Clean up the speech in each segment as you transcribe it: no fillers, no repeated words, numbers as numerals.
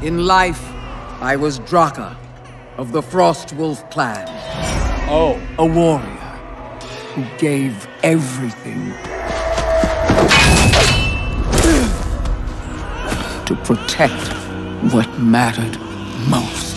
In life, I was Draka of the Frostwolf clan. Oh. A warrior who gave everything to protect what mattered most.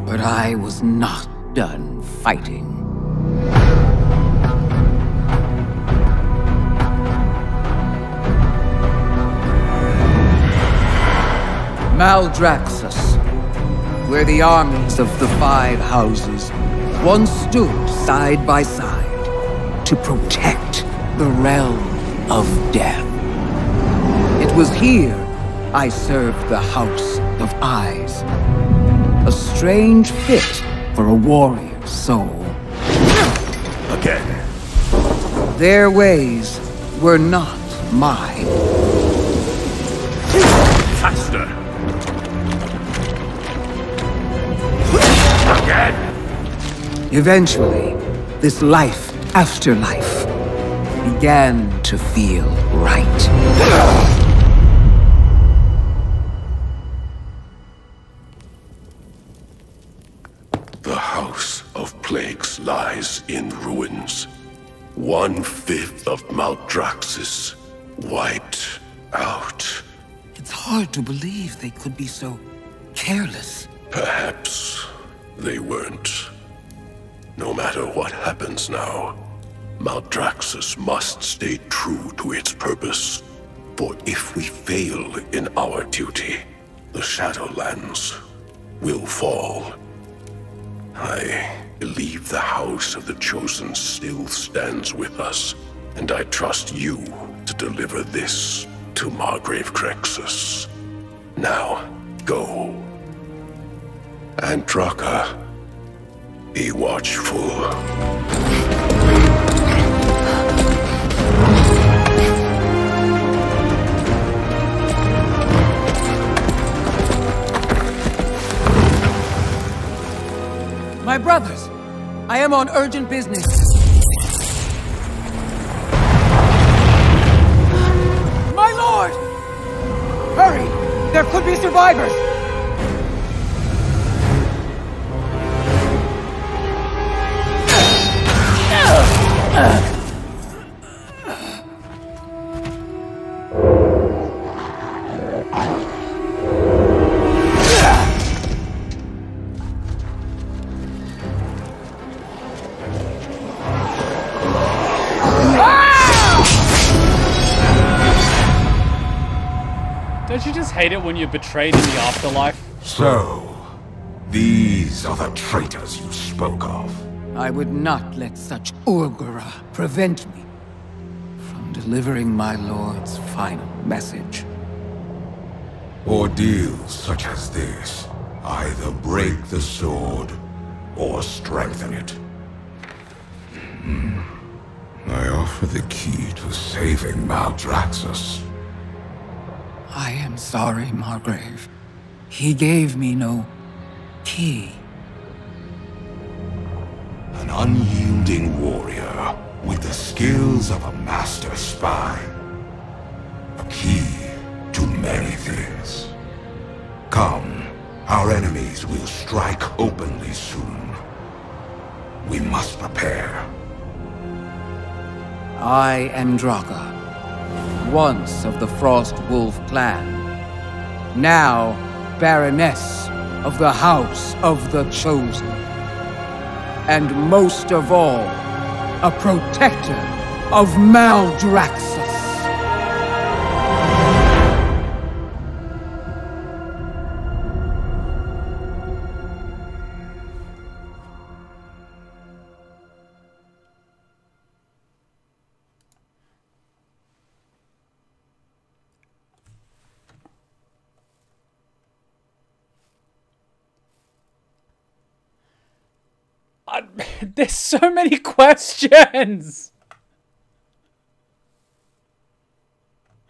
But I was not done fighting. Maldraxxus, where the armies of the five houses once stood side by side to protect the realm of death. It was here I served the House of Eyes. A strange fit for a warrior's soul. Again. Their ways were not mine. Faster. Again. Eventually, this life after life began to feel right. The House of Plagues lies in ruins. 1/5 of Maldraxxus wiped out. It's hard to believe they could be so careless. Perhaps they weren't. No matter what happens now, Maldraxxus must stay true to its purpose. For if we fail in our duty, the Shadowlands will fall. I believe the House of the Chosen still stands with us, and I trust you to deliver this to Margrave Crexus. Now, go. And Draka, be watchful. My brothers, I am on urgent business. My lord! Hurry! There could be survivors! Don't you just hate it when you're betrayed in the afterlife? So, these are the traitors you spoke of. I would not let such Urgura prevent me from delivering my lord's final message. Ordeals such as this either break the sword or strengthen it. I offer the key to saving Maldraxxus. I am sorry, Margrave. He gave me no key. An unyielding warrior with the skills of a master spy. A key to many things. Come, our enemies will strike openly soon. We must prepare. I am Draka, once of the Frostwolf clan, now Baroness of the House of the Chosen, and most of all, a protector of Maldraxxus. There's so many questions!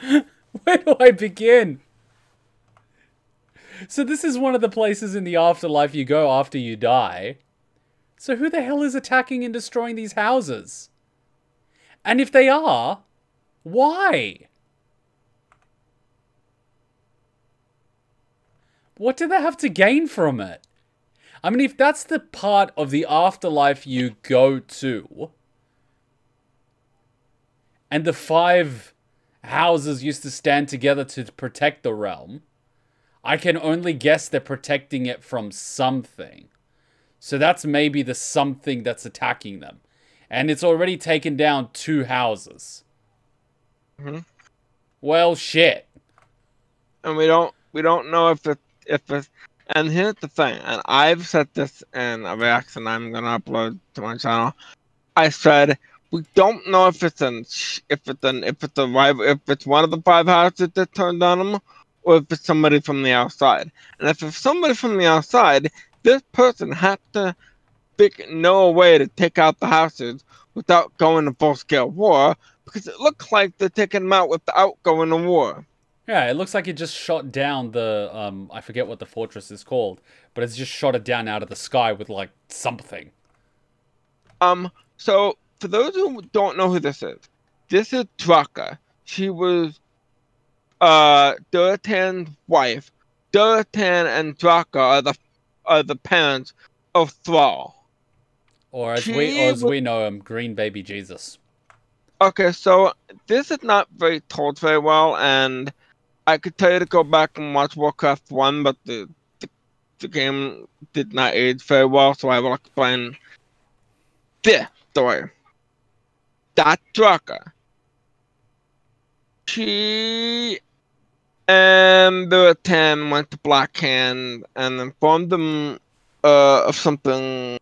Where do I begin? So this is one of the places in the afterlife you go after you die. So who the hell is attacking and destroying these houses? And if they are, why? What do they have to gain from it? I mean, if that's the part of the afterlife you go to, and the 5 houses used to stand together to protect the realm, I can only guess they're protecting it from something. So that's maybe the something that's attacking them. And it's already taken down 2 houses. Mm-hmm. Well, shit. And we don't know if it's, and here's the thing, and I've said this in a reaction I'm gonna upload to my channel. I said we don't know if it's one of the 5 houses that turned on them, or if it's somebody from the outside. And if it's somebody from the outside, this person had to know a way to take out the houses without going to full-scale war, because it looks like they're taking them out without going to war. Yeah, it looks like it just shot down the, I forget what the fortress is called, but it's just shot it down out of the sky with, like, something. So, for those who don't know who this is Draka. She was, Durotan's wife. Durotan and Draka are the parents of Thrall. Or as we know him, Green Baby Jesus. Okay, so this is not told very well, and I could tell you to go back and watch Warcraft 1, but the game did not age very well, so I will explain this story. That Draka. She and Durotan went to Blackhand and informed them of something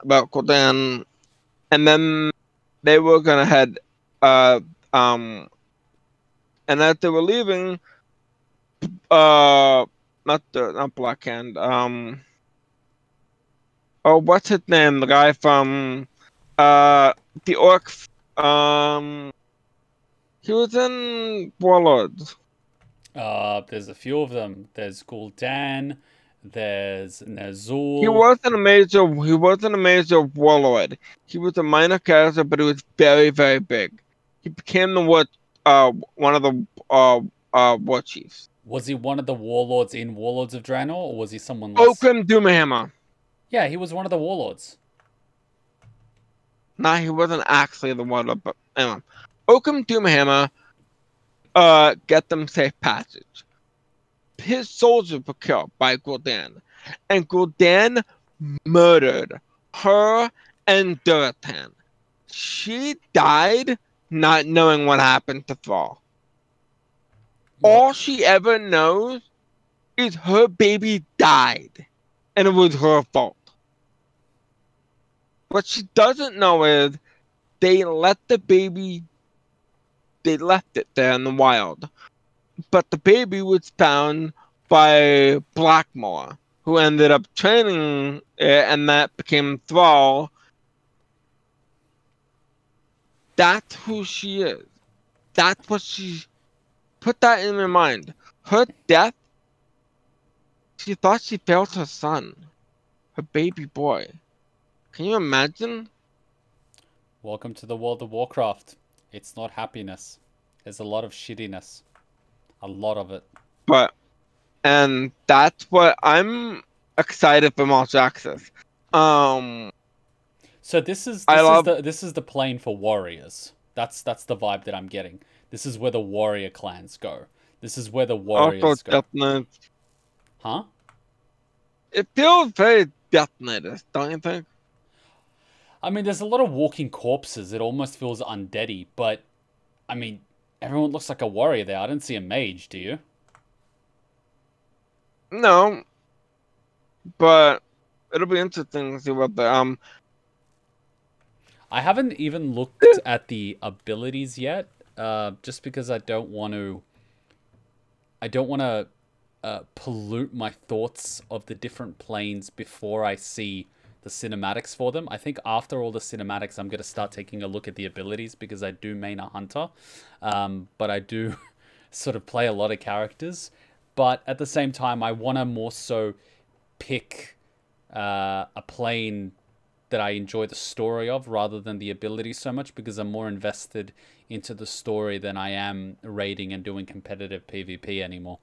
about Gul'dan, and then they were gonna head and as they were leaving, not Blackhand, what's his name? The guy from the orc, he was in Warlords. There's a few of them. There's Gul'dan, there's Nazul. He wasn't a major warlord. He was a minor character, but he was very, very big. He became the one of the war chiefs. Was he one of the warlords in Warlords of Draenor, or was he someone less? Oakham Doomhammer. Yeah, he was one of the warlords. Nah, he wasn't actually the warlord, but anyway. Oakham Doomhammer get them safe passage. His soldiers were killed by Gul'dan, and Gul'dan murdered her and Durotan. She died not knowing what happened to Thrall. All she ever knows is her baby died, and it was her fault. What she doesn't know is they left it there in the wild. But the baby was found by Blackmore, who ended up training it, and that became Thrall. That's who she is. That's what she... Put that in your mind. Her death, she thought she failed her son. Her baby boy. Can you imagine? Welcome to the World of Warcraft. It's not happiness. There's a lot of shittiness. A lot of it. And that's what I'm excited for Maldraxxus. So this is the plane for warriors. That's the vibe that I'm getting. This is where the warrior clans go. This is where the warriors go. Death Knight. Huh? It feels very Death Knight-ish, don't you think? I mean, there's a lot of walking corpses. It almost feels undeady, but I mean, everyone looks like a warrior there. I didn't see a mage, do you? No. But it'll be interesting to see what the I haven't even looked at the abilities yet, just because I don't want to pollute my thoughts of the different planes before I see the cinematics for them. I think after all the cinematics, I'm going to start taking a look at the abilities, because I do main a hunter, but I do sort of play a lot of characters. But at the same time, I want to more so pick a plane that I enjoy the story of rather than the ability so much, because I'm more invested into the story than I am raiding and doing competitive PvP anymore.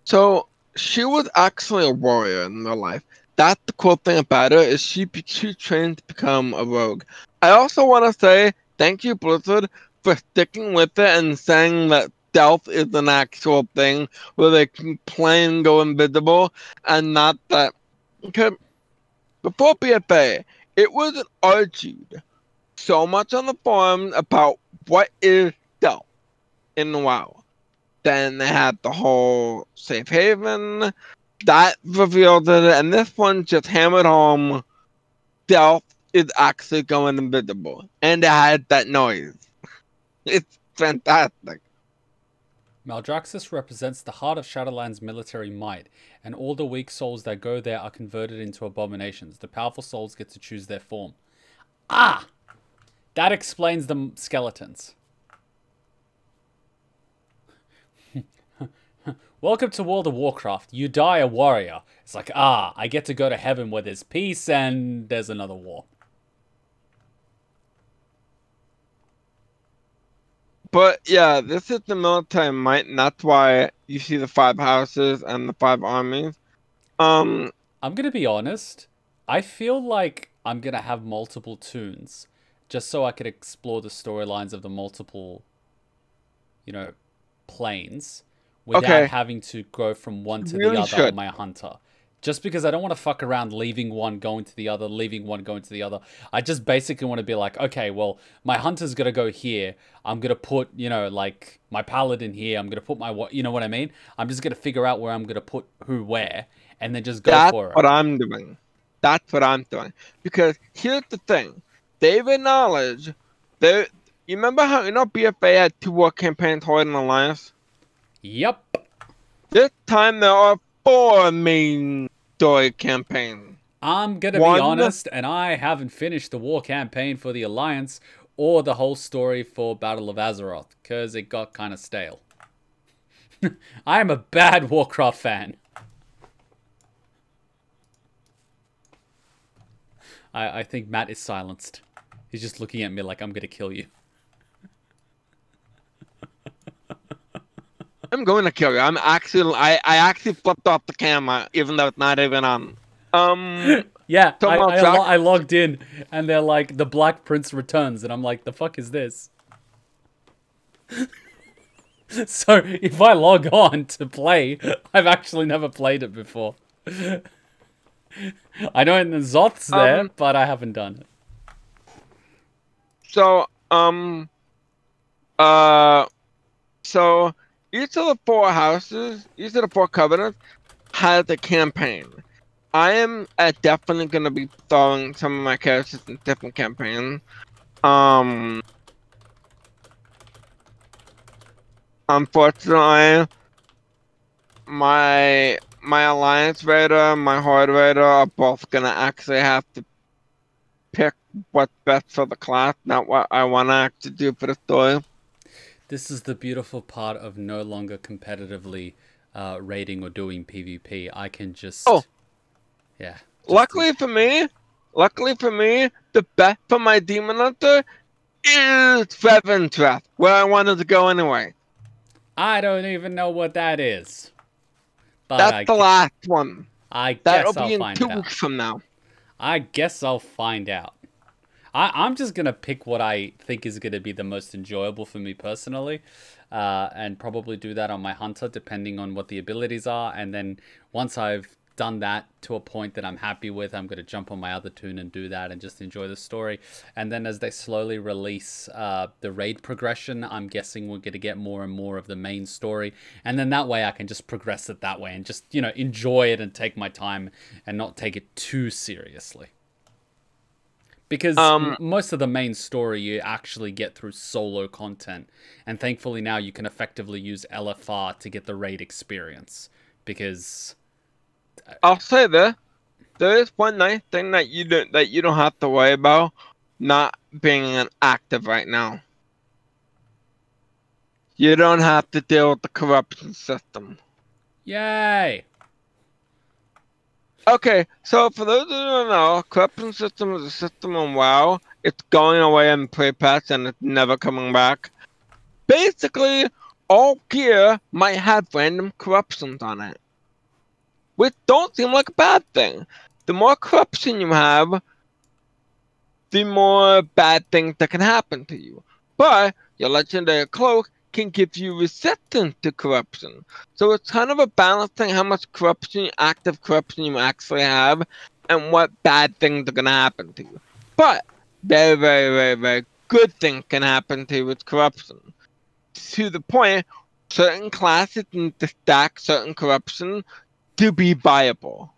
So she was actually a warrior in real life. That's the cool thing about her is she trained to become a rogue. I also want to say thank you, Blizzard, for sticking with it and saying that stealth is an actual thing where they can play and go invisible, and not that. Okay, before BFA, it was argued so much on the forum about what is stealth in WoW. Then they had the whole safe haven. That revealed it, and this one just hammered home stealth is actually going invisible. And it had that noise. It's fantastic. Maldraxxus represents the heart of Shadowlands' military might, and all the weak souls that go there are converted into abominations. The powerful souls get to choose their form. Ah! That explains the skeletons. Welcome to World of Warcraft. You die a warrior. It's like, I get to go to heaven where there's peace and there's another war. But yeah, this is the military might, and that's why you see the 5 houses and the 5 armies. I'm gonna be honest. I feel like I'm gonna have multiple toons, just so I could explore the storylines of the multiple, planes. Without having to go from one to the other on my hunter. Just because I don't want to fuck around leaving one, going to the other, leaving one, going to the other. I just basically want to be like, okay, well, my hunter's going to go here. I'm going to put, like, my paladin here. I'm going to put my, you know what I mean? I'm just going to figure out where I'm going to put who where, and then just go for it. That's what I'm doing. That's what I'm doing. Because here's the thing. They've acknowledged, you remember how, BFA had 2 war campaigns, Horde and Alliance? Yep. This time there are 4 main story campaigns. I'm gonna be honest, and I haven't finished the war campaign for the Alliance or the whole story for Battle of Azeroth, because it got kind of stale. I am a bad Warcraft fan. I think Matt is silenced. He's just looking at me like I'm gonna kill you. I'm going to kill you. I actually flipped off the camera, even though it's not even on. Yeah, I logged in, and they're like, the Black Prince returns, and I'm like, the fuck is this? So, if I log on to play, I've actually never played it before. I know Zoth's there, but I haven't done it. So, each of the 4 houses, each of the 4 covenants, has a campaign. I am definitely going to be throwing some of my characters in different campaigns. Unfortunately, my Alliance Raider, my Horde Raider are both going to actually have to pick what's best for the class, not what I want to actually do for the story. This is the beautiful part of no longer competitively raiding or doing PvP. I can just... Yeah. Luckily for me, the best for my Demon Hunter is Reventress, where I wanted to go anyway. I don't even know what that is. But that's the last one. I guess That'll be in 2 out. weeks from now. I guess I'll find out. I'm just going to pick what I think is going to be the most enjoyable for me personally. And probably do that on my hunter, depending on what the abilities are. And then once I've done that to a point that I'm happy with, I'm going to jump on my other toon and do that and just enjoy the story. And then as they slowly release the raid progression, I'm guessing we're going to get more and more of the main story. And then that way I can just progress it that way and just, enjoy it and take my time and not take it too seriously. Because most of the main story you actually get through solo content. And thankfully now you can effectively use LFR to get the raid experience. Because... I'll say this. There is one nice thing that you don't have to worry about not being active right now. You don't have to deal with the corruption system. Yay! Okay, so for those who don't know, corruption system is a system in WoW. It's going away in pre-patch and it's never coming back. Basically, all gear might have random corruptions on it. which don't seem like a bad thing. The more corruption you have, the more bad things that can happen to you. But your legendary cloak can give you resistance to corruption. So it's kind of a balancing how much corruption, active corruption you actually have, and what bad things are going to happen to you. But very, very, very, very good things can happen to you with corruption. To the point, certain classes need to stack certain corruption to be viable.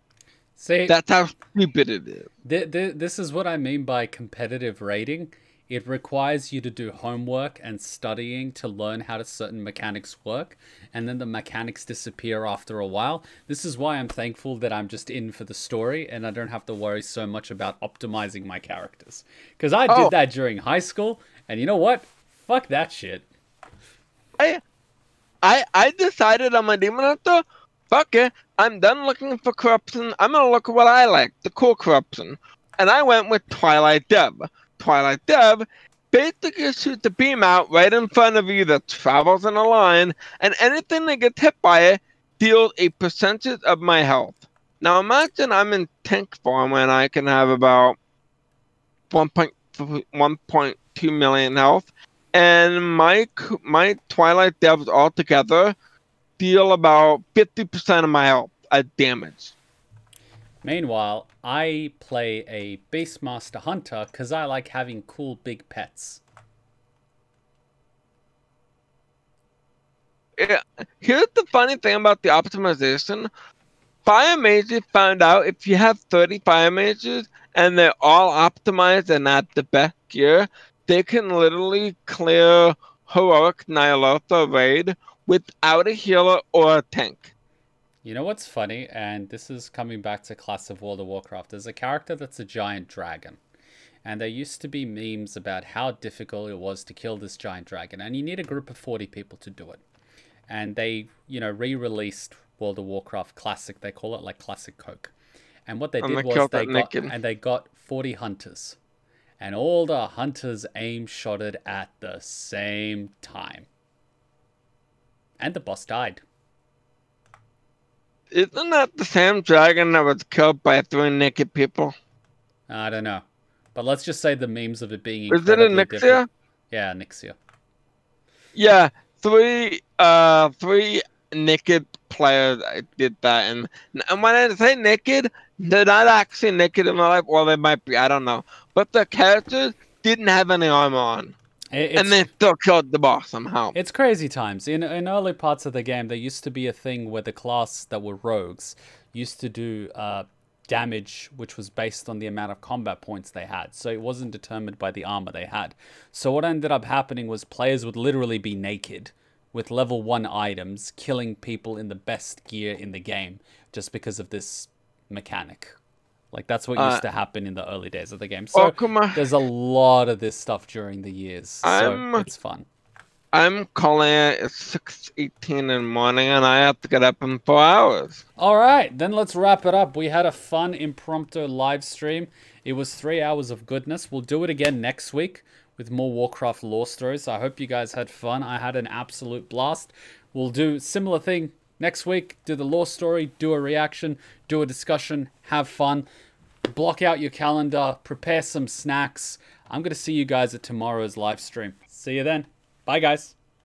See, that's how stupid it is. This is what I mean by competitive raiding. It requires you to do homework and studying to learn how certain mechanics work, and then the mechanics disappear after a while. This is why I'm thankful that I'm just in for the story and I don't have to worry so much about optimizing my characters. Because I did that during high school, and you know what? Fuck that shit. I decided I'm a demon hunter. Fuck it. I'm done looking for corruption. I'm gonna look at what I like, the cool corruption. And I went with Twilight Dev. Twilight Dev basically shoots a beam out right in front of you that travels in a line, and anything that gets hit by it deals a percentage of my health. Now imagine I'm in tank form and I can have about 1.2 million health, and my Twilight Devs altogether deal about 50% of my health as damage. Meanwhile, I play a Beastmaster Hunter because I like having cool big pets. Yeah, here's the funny thing about the optimization. Fire mages found out if you have 30 fire mages and they're all optimized and at the best gear, they can literally clear Heroic Ny'alotha raid without a healer or a tank. You know what's funny, and this is coming back to Class of World of Warcraft, there's a character that's a giant dragon. And there used to be memes about how difficult it was to kill this giant dragon, and you need a group of 40 people to do it. And they, you know, re-released World of Warcraft Classic, they call it like Classic Coke. And what they did was they got 40 hunters. And all the hunters aim-shotted at the same time. And the boss died. Isn't that the same dragon that was killed by 3 naked people? I don't know. But let's just say the memes of it being incredibly different. Is it a Nyxia? Yeah, Nyxia. Yeah, 3 naked players did that. And when I say naked, they're not actually naked in real life. Well, they might be, I don't know. But the characters didn't have any armor on. And they still killed the boss somehow. It's crazy times. In early parts of the game, there used to be a thing where the class that were rogues used to do damage, which was based on the amount of combat points they had. So it wasn't determined by the armor they had. So what ended up happening was players would literally be naked with level 1 items, killing people in the best gear in the game just because of this mechanic. Like, that's what used to happen in the early days of the game. So there's a lot of this stuff during the years. So it's fun. I'm calling it 6:18 in the morning, and I have to get up in 4 hours. All right, then let's wrap it up. We had a fun impromptu live stream. It was 3 hours of goodness. We'll do it again next week with more Warcraft lore stories. I hope you guys had fun. I had an absolute blast. We'll do a similar thing next week. Do the lore story, do a reaction, do a discussion, have fun. Block out your calendar, prepare some snacks. I'm going to see you guys at tomorrow's live stream. See you then. Bye, guys.